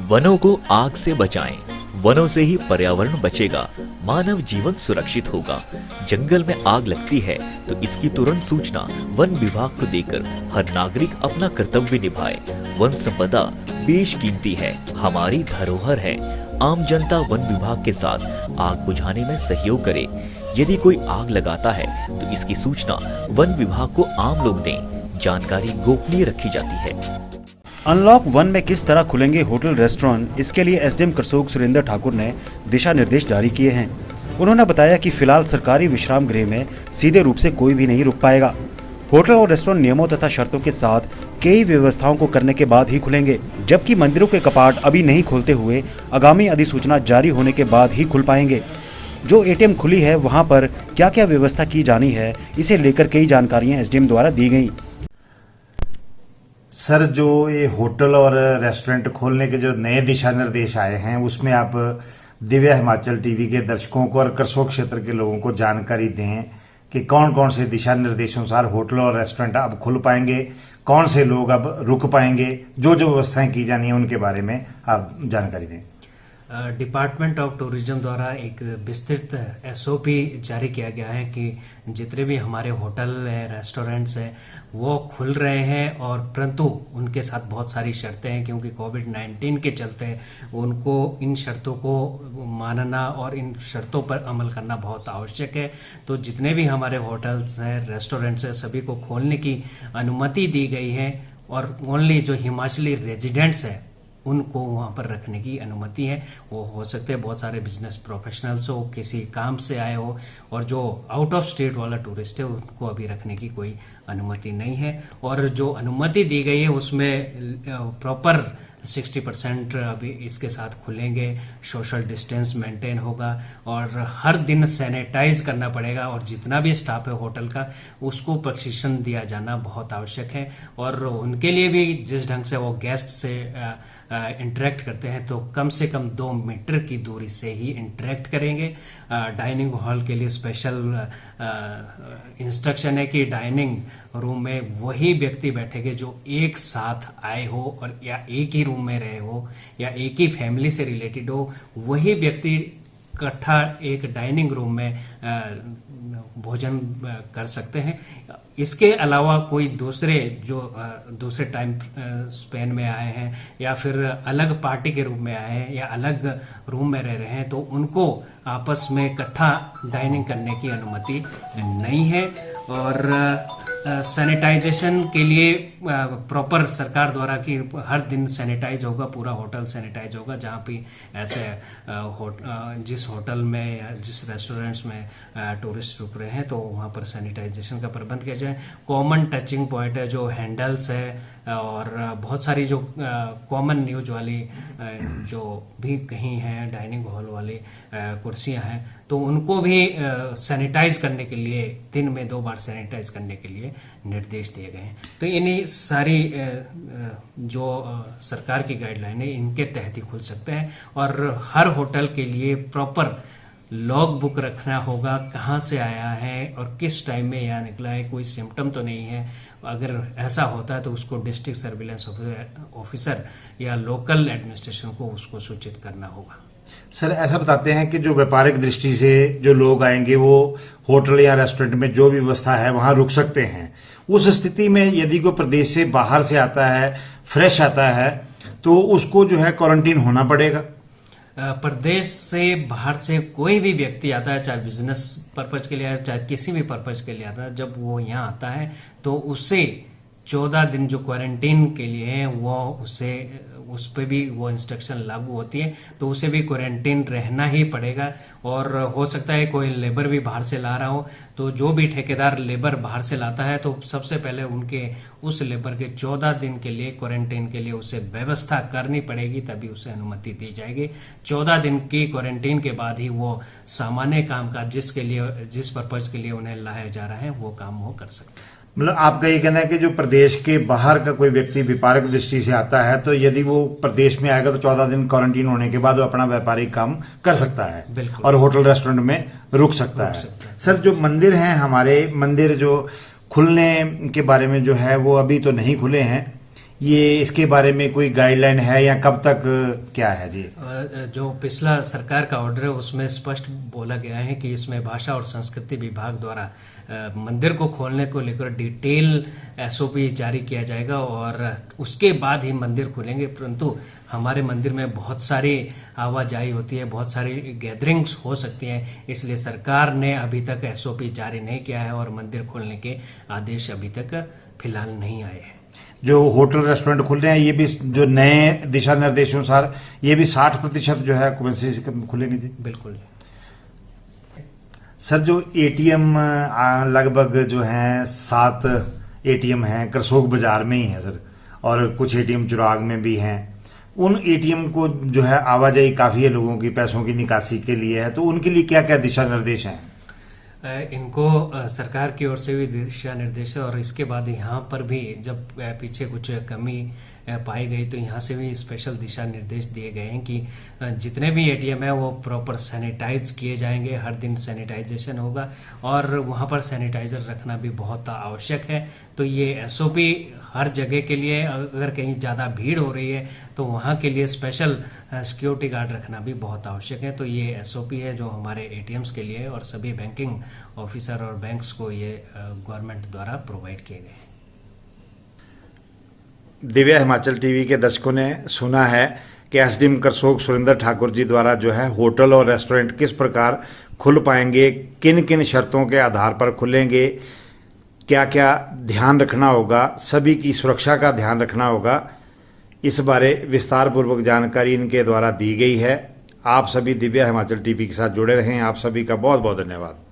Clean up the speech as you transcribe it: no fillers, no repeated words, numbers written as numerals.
वनों को आग से बचाएं। वनों से ही पर्यावरण बचेगा, मानव जीवन सुरक्षित होगा। जंगल में आग लगती है तो इसकी तुरंत सूचना वन विभाग को देकर हर नागरिक अपना कर्तव्य निभाए। वन संपदा बेशकीमती है, हमारी धरोहर है। आम जनता वन विभाग के साथ आग बुझाने में सहयोग करे। यदि कोई आग लगाता है तो इसकी सूचना वन विभाग को आम लोग दें। जानकारी गोपनीय रखी जाती है। अनलॉक 1 में किस तरह खुलेंगे होटल रेस्टोरेंट, इसके लिए एसडीएम करसोग सुरेंद्र ठाकुर ने दिशा निर्देश जारी किए हैं। उन्होंने बताया कि फिलहाल सरकारी विश्राम गृह में सीधे रूप से कोई भी नहीं रुक पाएगा। होटल और रेस्टोरेंट नियमों तथा शर्तों के साथ कई व्यवस्थाओं को करने के बाद ही खुलेंगे, जबकि मंदिरों के कपाट अभी नहीं खोलते हुए आगामी अधिसूचना जारी होने के बाद ही खुल पाएंगे। जो एटीएम खुली है वहां पर क्या क्या व्यवस्था की जानी है, इसे लेकर कई जानकारियां एसडीएम द्वारा दी गई। सर, जो ये होटल और रेस्टोरेंट खोलने के जो नए दिशा निर्देश आए हैं उसमें आप दिव्य हिमाचल टीवी के दर्शकों को और करसोग क्षेत्र के लोगों को जानकारी दें कि कौन कौन से दिशा निर्देशों अनुसार होटल और रेस्टोरेंट अब खुल पाएंगे, कौन से लोग अब रुक पाएंगे, जो जो व्यवस्थाएं की जानी है उनके बारे में आप जानकारी दें। डिपार्टमेंट ऑफ टूरिज्म द्वारा एक विस्तृत एसओपी जारी किया गया है कि जितने भी हमारे होटल हैं, रेस्टोरेंट्स हैं, वो खुल रहे हैं, और परंतु उनके साथ बहुत सारी शर्तें हैं, क्योंकि कोविड-19 के चलते उनको इन शर्तों को मानना और इन शर्तों पर अमल करना बहुत आवश्यक है। तो जितने भी हमारे होटल्स हैं, रेस्टोरेंट्स हैं, सभी को खोलने की अनुमति दी गई है, और ओनली जो हिमाचली रेजिडेंट्स हैं उनको वहाँ पर रखने की अनुमति है। वो हो सकते हैं बहुत सारे बिजनेस प्रोफेशनल्स हो, किसी काम से आए हो, और जो आउट ऑफ स्टेट वाला टूरिस्ट है उनको अभी रखने की कोई अनुमति नहीं है। और जो अनुमति दी गई है उसमें प्रॉपर 60% अभी इसके साथ खुलेंगे, सोशल डिस्टेंस मेंटेन होगा, और हर दिन सैनिटाइज करना पड़ेगा, और जितना भी स्टाफ है होटल का उसको प्रशिक्षण दिया जाना बहुत आवश्यक है। और उनके लिए भी जिस ढंग से वो गेस्ट से इंटरेक्ट करते हैं तो कम से कम 2 मीटर की दूरी से ही इंटरेक्ट करेंगे। डाइनिंग हॉल के लिए स्पेशल इंस्ट्रक्शन है कि डाइनिंग रूम में वही व्यक्ति बैठेंगे जो एक साथ आए हो, और या एक ही रूम में रहे हो, या एक ही फैमिली से रिलेटेड हो, वही व्यक्ति इकट्ठा एक डाइनिंग रूम में भोजन कर सकते हैं। इसके अलावा कोई दूसरे टाइम स्पेन में आए हैं, या फिर अलग पार्टी के रूप में आए हैं, या अलग रूम में रह रहे हैं, तो उनको आपस में इकट्ठा डाइनिंग करने की अनुमति नहीं है। और सैनिटाइजेशन के लिए प्रॉपर सरकार द्वारा कि हर दिन सैनिटाइज होगा, पूरा होटल सैनिटाइज होगा। जहाँ भी ऐसे जिस होटल में या जिस रेस्टोरेंट्स में टूरिस्ट रुक रहे हैं तो वहाँ पर सैनिटाइजेशन का प्रबंध किया जाए। कॉमन टचिंग पॉइंट है, जो हैंडल्स है, और बहुत सारी जो कॉमन यूज वाली जो भी कहीं हैं, डाइनिंग हॉल वाली कुर्सियां हैं, तो उनको भी सैनिटाइज करने के लिए दिन में 2 बार सैनिटाइज करने के लिए निर्देश दिए गए हैं। तो इन्हीं सारी जो सरकार की गाइडलाइन है इनके तहत ही खुल सकते हैं। और हर होटल के लिए प्रॉपर लॉग बुक रखना होगा, कहाँ से आया है और किस टाइम में यहाँ निकला है, कोई सिम्टम तो नहीं है। अगर ऐसा होता है तो उसको डिस्ट्रिक्ट सर्विलेंस ऑफिसर या लोकल एडमिनिस्ट्रेशन को उसको सूचित करना होगा। सर, ऐसा बताते हैं कि जो व्यापारिक दृष्टि से जो लोग आएंगे वो होटल या रेस्टोरेंट में जो भी व्यवस्था है वहाँ रुक सकते हैं। उस स्थिति में यदि कोई प्रदेश से बाहर से आता है, फ्रेश आता है, तो उसको जो है क्वारंटीन होना पड़ेगा। प्रदेश से बाहर से कोई भी व्यक्ति आता है, चाहे बिजनेस पर्पज के लिए आए, चाहे किसी भी पर्पज के लिए आता है, जब वो यहाँ आता है तो उसे 14 दिन जो क्वारंटीन के लिए है वो उस पर भी वो इंस्ट्रक्शन लागू होती है, तो उसे भी क्वारंटीन रहना ही पड़ेगा। और हो सकता है कोई लेबर भी बाहर से ला रहा हो, तो जो भी ठेकेदार लेबर बाहर से लाता है तो सबसे पहले उनके उस लेबर के 14 दिन के लिए क्वारंटीन के लिए उसे व्यवस्था करनी पड़ेगी, तभी उसे अनुमति दी जाएगी। 14 दिन की क्वारंटीन के बाद ही वो सामान्य काम का जिस पर्पज के लिए उन्हें लाया जा रहा है वो काम वो कर सकते हैं। मतलब आपका ये कहना है कि जो प्रदेश के बाहर का कोई व्यक्ति व्यापारिक दृष्टि से आता है तो यदि वो प्रदेश में आएगा तो 14 दिन क्वारंटीन होने के बाद वो अपना व्यापारिक काम कर सकता है और होटल रेस्टोरेंट में रुक सकता है। सर, जो मंदिर हैं हमारे, मंदिर जो खुलने के बारे में जो है वो अभी तो नहीं खुले हैं, ये इसके बारे में कोई गाइडलाइन है या कब तक क्या है जी? जो पिछला सरकार का ऑर्डर है उसमें स्पष्ट बोला गया है कि इसमें भाषा और संस्कृति विभाग द्वारा मंदिर को खोलने को लेकर डिटेल एसओपी जारी किया जाएगा और उसके बाद ही मंदिर खुलेंगे। परंतु हमारे मंदिर में बहुत सारी आवाजाही होती है, बहुत सारी गैदरिंग्स हो सकती हैं, इसलिए सरकार ने अभी तक एसओपी जारी नहीं किया है और मंदिर खोलने के आदेश अभी तक फिलहाल नहीं आए हैं। जो होटल रेस्टोरेंट खुल रहे हैं ये भी जो नए दिशा निर्देशों अनुसार ये भी 60% जो है ऑक्यूपेंसी से खुलेंगे जी? बिल्कुल। सर जो एटीएम लगभग जो हैं 7 एटीएम हैं करसोग बाजार में ही हैं सर, और कुछ एटीएम चिराग में भी हैं। उन एटीएम को जो है आवाजाही काफ़ी है लोगों की पैसों की निकासी के लिए है, तो उनके लिए क्या क्या दिशा निर्देश हैं? इनको सरकार की ओर से भी दिशा निर्देश है और इसके बाद यहाँ पर भी जब पीछे कुछ कमी पाई गई तो यहाँ से भी स्पेशल दिशा निर्देश दिए गए हैं कि जितने भी एटीएम है वो प्रॉपर सैनिटाइज किए जाएंगे, हर दिन सैनिटाइजेशन होगा और वहाँ पर सैनिटाइजर रखना भी बहुत आवश्यक है। तो ये एसओपी हर जगह के लिए, अगर कहीं ज़्यादा भीड़ हो रही है तो वहाँ के लिए स्पेशल सिक्योरिटी गार्ड रखना भी बहुत आवश्यक है। तो ये एसओपी है जो हमारे एटीएम्स के लिए और सभी बैंकिंग ऑफिसर और बैंक्स को ये गवर्नमेंट द्वारा प्रोवाइड किए गए हैं। दिव्य हिमाचल टीवी के दर्शकों ने सुना है कि एसडीएम करसोग सुरेंद्र ठाकुर जी द्वारा जो है होटल और रेस्टोरेंट किस प्रकार खुल पाएंगे, किन किन शर्तों के आधार पर खुलेंगे, क्या क्या ध्यान रखना होगा, सभी की सुरक्षा का ध्यान रखना होगा, इस बारे विस्तार पूर्वक जानकारी इनके द्वारा दी गई है। आप सभी दिव्य हिमाचल टीवी के साथ जुड़े रहें। आप सभी का बहुत बहुत धन्यवाद।